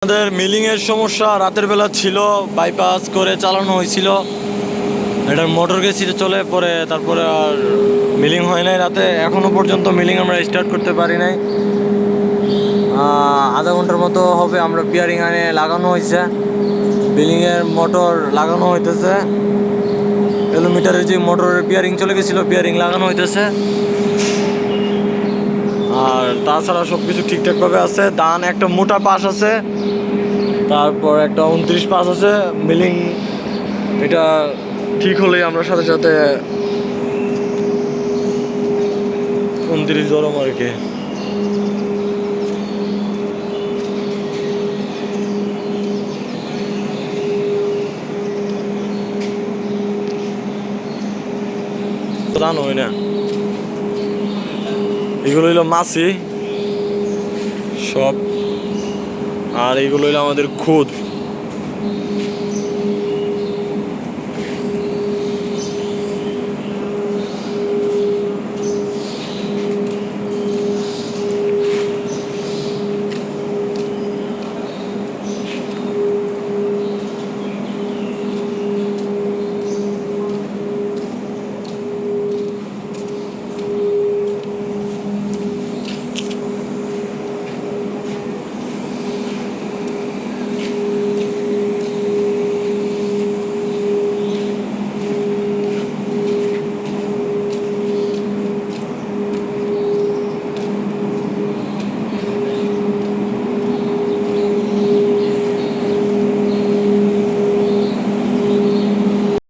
আমাদের মিলিংয়ের সমস্যা রাতের বেলা ছিল, বাইপাস করে চালানো হয়েছিল, এটার মোটর গেছিল চলে পরে, তারপরে আর মিলিং হয় নাই রাতে। এখনও পর্যন্ত মিলিং আমরা স্টার্ট করতে পারি নাই। আধা ঘন্টার মতো হবে, আমরা বিয়ারিং আনে লাগানো হয়েছে, বিলিংয়ের মোটর লাগানো হইতেছে, কিলোমিটারের যে মোটরের বিয়ারিং চলে গেছিলো বিয়ারিং লাগানো হইতেছে। আর তাছাড়া সব কিছু ঠিকঠাকভাবে আছে। দান একটা মোটা পাশ আছে, তারপর একটা 29 পাস আছে। মিলিং এটা ঠিক হলেই আমরা সাথে সাথে 29 ধরম আর কি। দান হয় না, এগুলো হইলো মাছি সব, আর এইগুলো হইলো আমাদের খুদ।